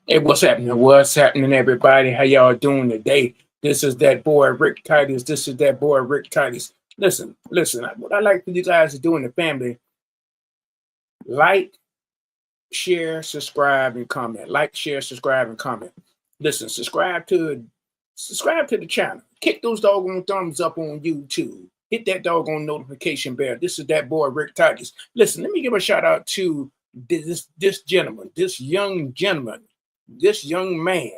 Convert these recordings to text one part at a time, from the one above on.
Hey, what's happening? What's happening, everybody? How y'all doing today? This is that boy Rick Titus. This is that boy Rick Titus. Listen. What I like for you guys to do in the family: like, share, subscribe, and comment. Like, share, subscribe, and comment. Listen, subscribe to the channel. Kick those doggone thumbs up on YouTube. Hit that doggone notification bell. This is that boy Rick Titus. Listen, let me give a shout out to this gentleman, this young man,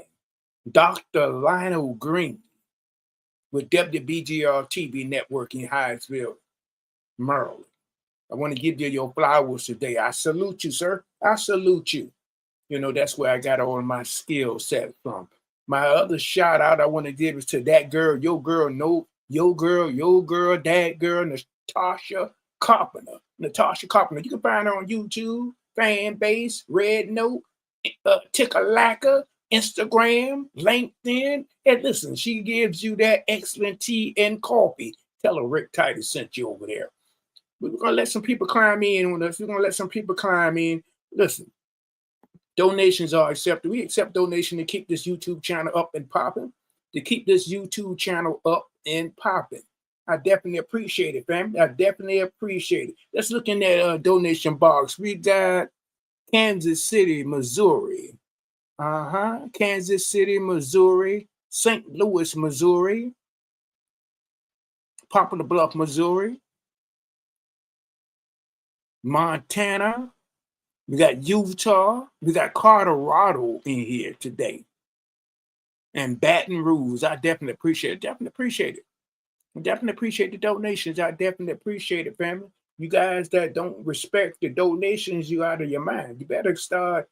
Dr. Lionel Green with WBGR TV Network in Hyattsville, Maryland. I want to give you your flowers today. I salute you, sir. I salute you. You know, that's where I got all my skill set from. My other shout out I want to give is to that girl, your girl, no, your girl, that girl, Natasha Carpenter. Natasha Carpenter. You can find her on YouTube, Fan Base, Red Note, Tickalacka, Instagram, LinkedIn. And listen, she gives you that excellent tea and coffee. Tell her Rick Titus sent you over there. We're gonna let some people climb in on us. We're gonna let some people climb in. Listen, donations are accepted. We accept donation to keep this YouTube channel up and popping. To keep this YouTube channel up and popping. I definitely appreciate it, family. I definitely appreciate it. Let's look in that donation box. We got Kansas City, Missouri. Kansas City, Missouri. St. Louis, Missouri. Poplar Bluff, Missouri. Montana. We got Utah. We got Colorado in here today. And Baton Rouge. I definitely appreciate it. Definitely appreciate it. I definitely appreciate the donations. I definitely appreciate it, family. You guys that don't respect the donations, you out of your mind. You better start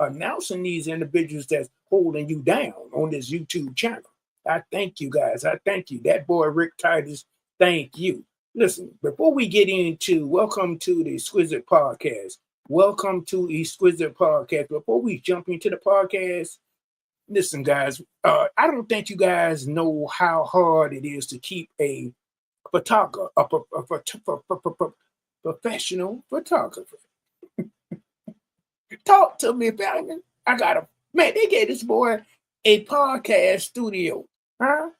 announcing these individuals that's holding you down on this YouTube channel. I thank you guys. I thank you. That boy Rick Titus, thank you. Listen, before we get into welcome to the Exquisite Podcast. Welcome to Exquisite Podcast. Before we jump into the podcast, listen, guys, I don't think you guys know how hard it is to keep a photographer, professional photographer. Talk to me about it. I got a man. They gave this boy a podcast studio, a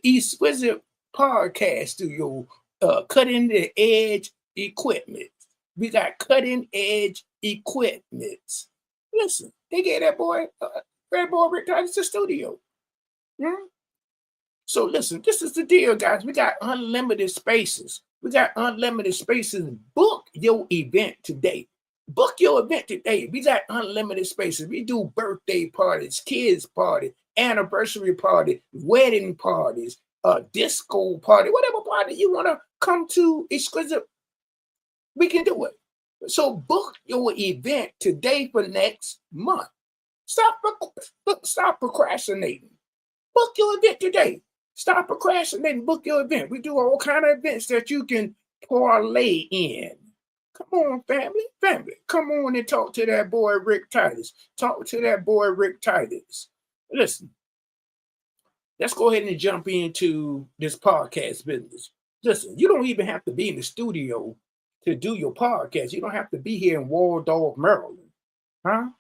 exquisite podcast studio, cutting the edge equipment. We got cutting edge equipment. Listen, they gave that boy Rick Titus a studio. So listen, this is the deal, guys. We got unlimited spaces. Book your event today. Book your event today. We got unlimited spaces. We do birthday parties, kids party, anniversary party, wedding parties, disco party, whatever party you want to come to. Exquisite, we can do it. So book your event today for next month. Stop procrastinating. Book your event today. Stop procrastinating. Book your event. We do all kind of events that you can parlay in. Come on, family. Come on and talk to that boy Rick Titus. Listen, let's go ahead and jump into this podcast business. Listen, you don't even have to be in the studio to do your podcast. You don't have to be here in Waldorf, Maryland. And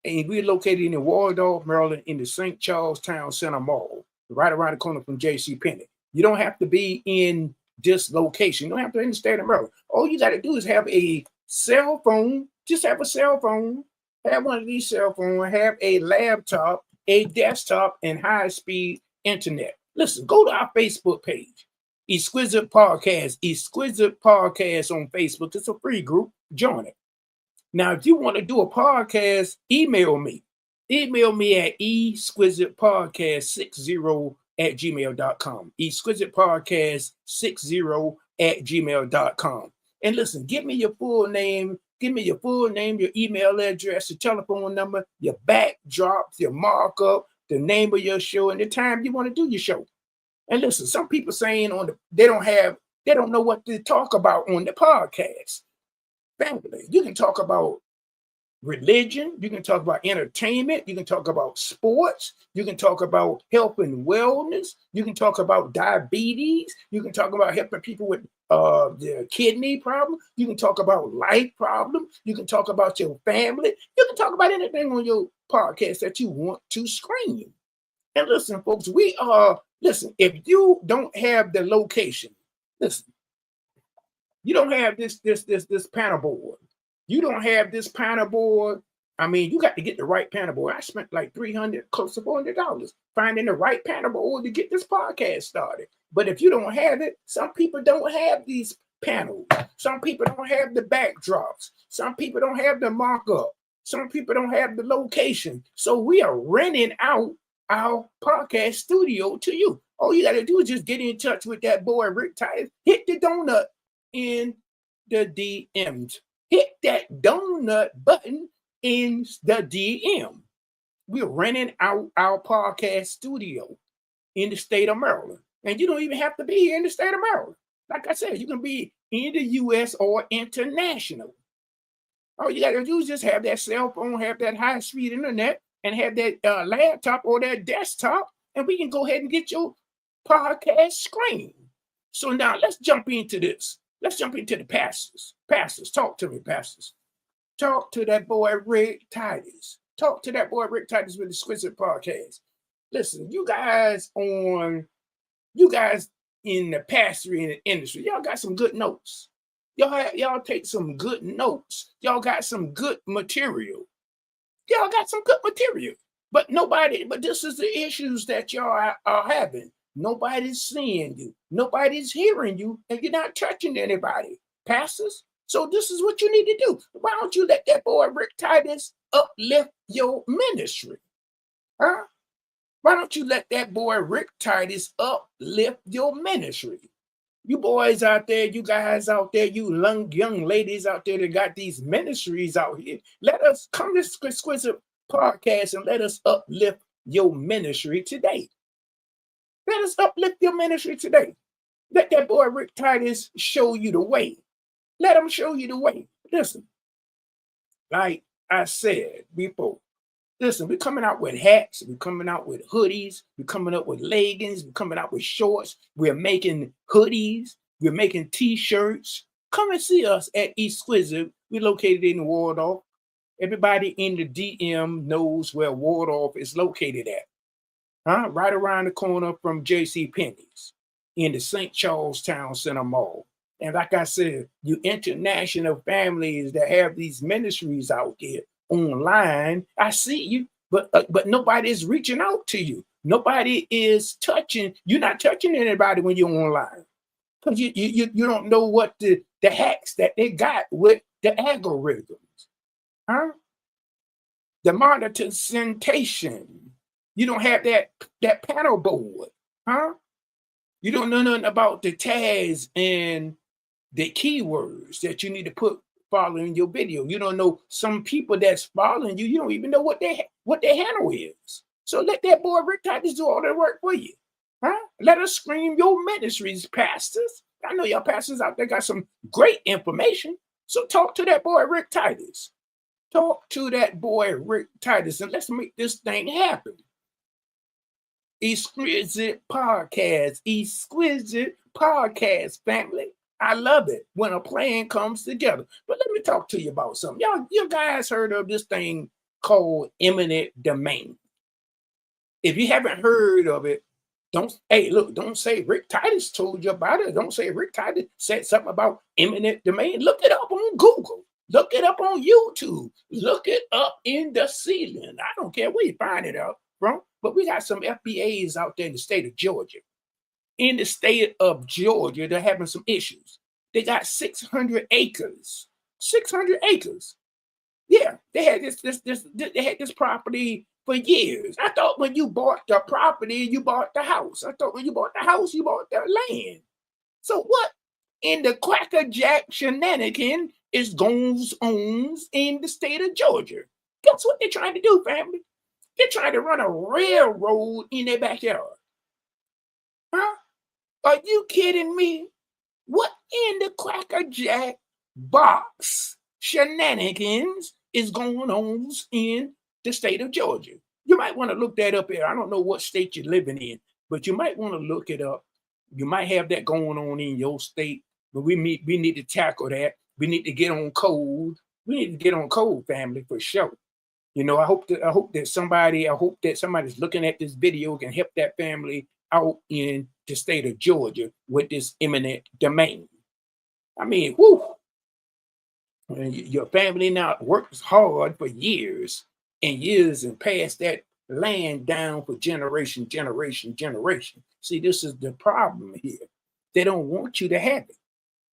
we're located in Waldorf, Maryland, in the St. Charles Town Center Mall, right around the corner from J.C. Penney. You don't have to be in this location. You don't have to be in the state of Maryland. All you got to do is have a cell phone. Just have a cell phone. Have one of these cell phones. Have a laptop, a desktop, and high-speed internet. Listen, go to our Facebook page, Exquisite Podcast on Facebook. It's a free group. Join it. Now, if you want to do a podcast, email me. Email me at exquisitepodcast60@gmail.com. exquisitepodcast60@gmail.com. And listen, give me your full name. Your email address, your telephone number, your backdrops, your markup, the name of your show, and the time you want to do your show. And listen, some people saying they don't know what to talk about on the podcast. Family, you can talk about religion, you can talk about entertainment, you can talk about sports, you can talk about health and wellness, you can talk about diabetes, you can talk about helping people with their kidney problem, you can talk about life problems, you can talk about your family, you can talk about anything on your podcast that you want to screen. And listen, folks, listen, if you don't have the location, listen, you don't have this panel board. You don't have this panel board. I mean, you got to get the right panel board. I spent like $300, close to $400 finding the right panel board to get this podcast started. But if you don't have it, some people don't have these panels. Some people don't have the backdrops. Some people don't have the markup. Some people don't have the location. So we are renting out our podcast studio to you. All you got to do is just get in touch with that boy RickTitus. Hit the donut in the DMs. Hit that donut button in the DM. We're renting out our podcast studio in the state of Maryland. And you don't even have to be here in the state of Maryland. Like I said, you can be in the U.S. or international. All you got to do is just have that cell phone, have that high-speed internet, and have that laptop or that desktop, and we can go ahead and get your podcast screen. So now let's jump into this. Let's jump into the pastors. Pastors, talk to me, pastors. Talk to that boy RickTitus. Talk to that boy RickTitus with the Exquisite Podcast. Listen, you guys in the pastoring industry, y'all got some good notes. Y'all take some good notes. Y'all got some good material. Y'all got some good material. But this is the issues that y'all are having. Nobody's seeing you. Nobody's hearing you, and you're not touching anybody. Pastors, so this is what you need to do. Why don't you let that boy RickTitus uplift your ministry? Huh? Why don't you let that boy RickTitus uplift your ministry? You boys out there, you guys out there, you young ladies out there that got these ministries out here, let us come to this Exquisite Podcast and let us uplift your ministry today. Let us uplift your ministry today. Let that boy RickTitus show you the way. Let him show you the way. Listen, like I said before, listen, we're coming out with hats, we're coming out with hoodies, we're coming up with leggings, we're coming out with shorts, we're making hoodies, we're making t-shirts. Come and see us at Exquisite. We're located in Waldorf. Everybody in the DM knows where Waldorf is located at. Huh? Right around the corner from J.C. Penney's in the St. Charles Town Center Mall. And like I said, you international families that have these ministries out there online, I see you, but nobody is reaching out to you. Nobody is touching. You're not touching anybody when you're online because you don't know what the hacks that they got with the algorithms, huh? The monetization. You don't have that panel board, huh? You don't know nothing about the tags and the keywords that you need to put following your video. You don't know some people that's following you. You don't even know what their handle is. So let that boy RickTitus do all that work for you, huh? Let us scream your ministries, pastors. I know y'all pastors out there got some great information. So talk to that boy RickTitus. Talk to that boy RickTitus, and let's make this thing happen. Exquisite Podcast, family. I love it when a plan comes together. But let me talk to you about something. You guys heard of this thing called eminent domain. If you haven't heard of it, don't say RickTitus told you about it. Don't say RickTitus said something about eminent domain. Look it up on Google. Look it up on YouTube. Look it up in the ceiling. I don't care where you find it out from, but we got some FBAs out there in the state of Georgia. In the state of Georgia, they're having some issues. They got 600 acres. 600 acres. Yeah, they had this property for years. I thought when you bought the property, you bought the house. I thought when you bought the house, you bought the land. So what in the crackerjack shenanigan goes on in the state of Georgia? Guess what they're trying to do, family? They're trying to run a railroad in their backyard. Huh? Are you kidding me? What in the crackerjack box shenanigans is going on in the state of Georgia. You might want to look that up here. I don't know what state you're living in, but you might want to look it up. You might have that going on in your state, but we need to tackle that. We need to get on code. We need to get on code, family, for sure. I hope that somebody's looking at this video can help that family out in the state of Georgia with this eminent domain. I mean, whoo. Your family now works hard for years and years and passed that land down for generation. See, this is the problem here. They don't want you to have it.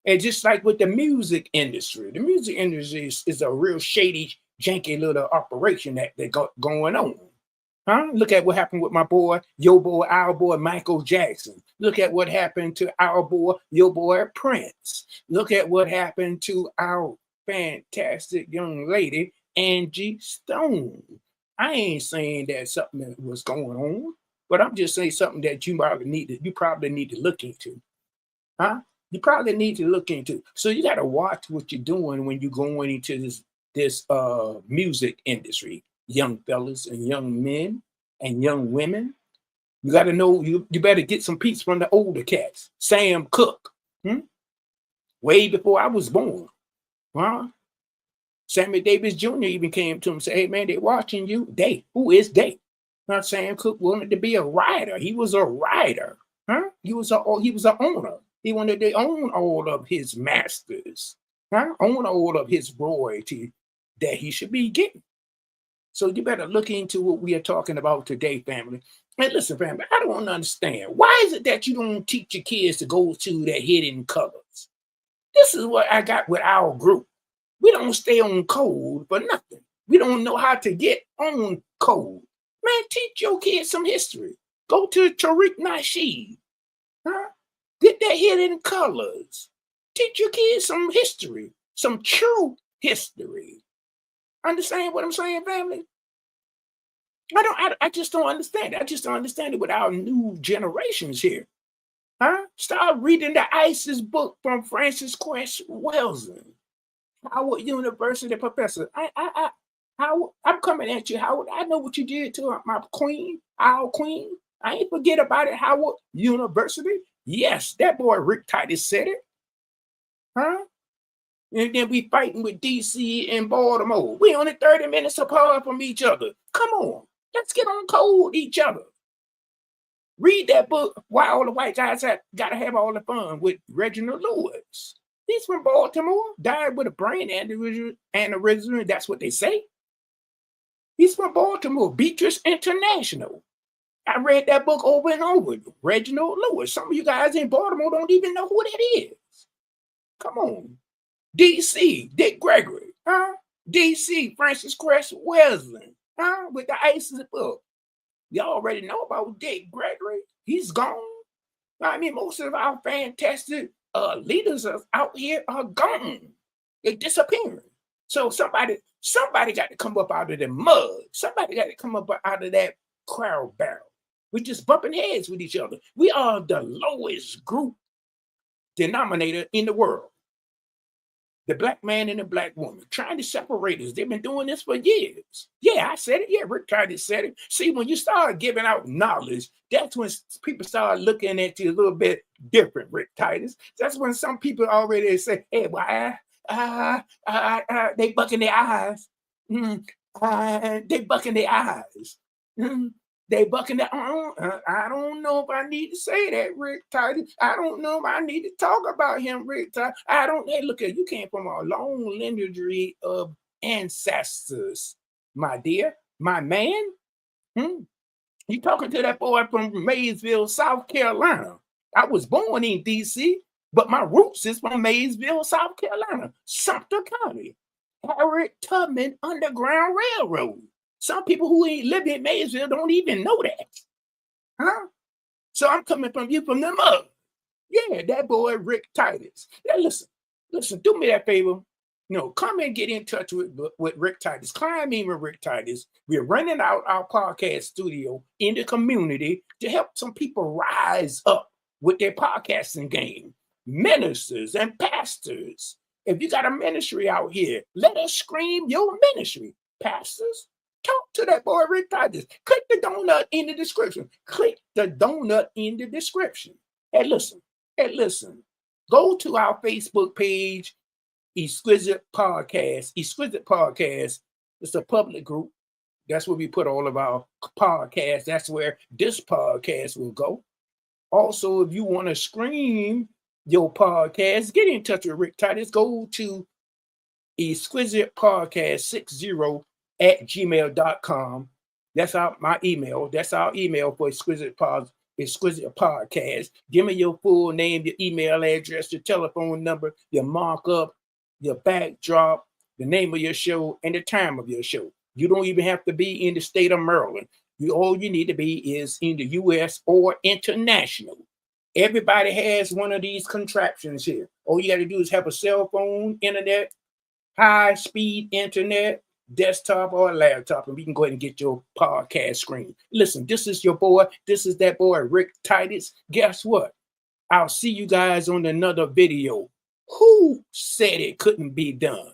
And just like with the music industry is a real shady, janky little operation that they got going on. Look at what happened with our boy, Michael Jackson. Look at what happened to your boy, Prince. Look at what happened to our fantastic young lady, Angie Stone. I ain't saying that something was going on, but I'm just saying something that you probably need to look into. You probably need to look into. So you got to watch what you're doing when you're going into this music industry, young fellas and young men and young women. You got to know, you better get some peace from the older cats. Sam Cooke, way before I was born. Sammy Davis Jr. even came to him and said, hey, man, they're watching you. Who is they? Sam Cooke wanted to be a writer. He was a writer. He was an owner. He wanted to own all of his masters, own all of his royalty that he should be getting. So you better look into what we are talking about today, family. And listen, family, I don't understand. Why is it that you don't teach your kids to go to their hidden colors? This is what I got with our group. We don't stay on code for nothing. We don't know how to get on code. Man, teach your kids some history. Go to Tariq Nasheed. Get their hidden colors. Teach your kids some history, some true history. Understand what I'm saying, family? I just don't understand it. I just don't understand it with our new generations here. Start reading the ISIS book from Francis Cress Welsing, Howard University professor. Howard, I'm coming at you, Howard. I know what you did to my queen, our queen. I ain't forget about it, Howard University. Yes, that boy RickTitus said it. And then we fighting with DC and Baltimore. We only 30 minutes apart from each other. Come on, let's get on code with each other. Read that book, Why All the White Guys Gotta Have All the Fun, with Reginald Lewis. He's from Baltimore, died with a brain aneurysm, that's what they say. He's from Baltimore, Beatrice International. I read that book over and over. Reginald Lewis. Some of you guys in Baltimore don't even know who that is. Come on. DC, Dick Gregory. DC, Francis Cress Welsing. With the ISIS book. You already know about Dick Gregory. He's gone. I mean, most of our fantastic leaders out here are gone. They're disappearing. So somebody got to come up out of the mud. Somebody got to come up out of that crowd barrel. We're just bumping heads with each other. We are the lowest group denominator in the world. The black man and the black woman trying to separate us. They've been doing this for years. Yeah, I said it. Yeah, RickTitus said it. See, when you start giving out knowledge, that's when people start looking at you a little bit different, RickTitus. That's when some people already say, hey, well, they bucking their eyes. They bucking their eyes. They bucking their I don't know if I need to say that, RickTitus. I don't know if I need to talk about him, RickTitus. Hey, look at you, came from a long lineage of ancestors, my dear, my man. You talking to that boy from Maysville, South Carolina. I was born in DC, but my roots is from Maysville, South Carolina, Sumter County, Harriet Tubman Underground Railroad. Some people who ain't lived in Maysville don't even know that. So I'm coming from you from the mud. Yeah, that boy RickTitus. Yeah, listen, do me that favor. Come and get in touch with RickTitus. Climb in with RickTitus. We're running out our podcast studio in the community to help some people rise up with their podcasting game. Ministers and pastors, If you got a ministry out here, let us scream your ministry. Pastors, talk to that boy RickTitus. Click the donut in the description. Click the donut in the description. Hey, listen. Hey, listen. Go to our Facebook page, Exquisite Podcast. Exquisite Podcast. It's a public group. That's where we put all of our podcasts. That's where this podcast will go. Also, if you want to stream your podcast, get in touch with RickTitus. Go to Exquisite Podcast 60 at gmail.com. That's my email. That's our email for Exquisite Podcast. Give me your full name, your email address, your telephone number, your markup, your backdrop, the name of your show, and the time of your show. You don't even have to be in the state of Maryland. All you need to be is in the U.S. or international. Everybody has one of these contraptions here. All you got to do is have a cell phone, internet, high-speed internet, desktop or laptop, and we can go ahead and get your podcast screen. Listen, this is your boy. This is that boy, RickTitus. Guess what? I'll see you guys on another video. Who said it couldn't be done?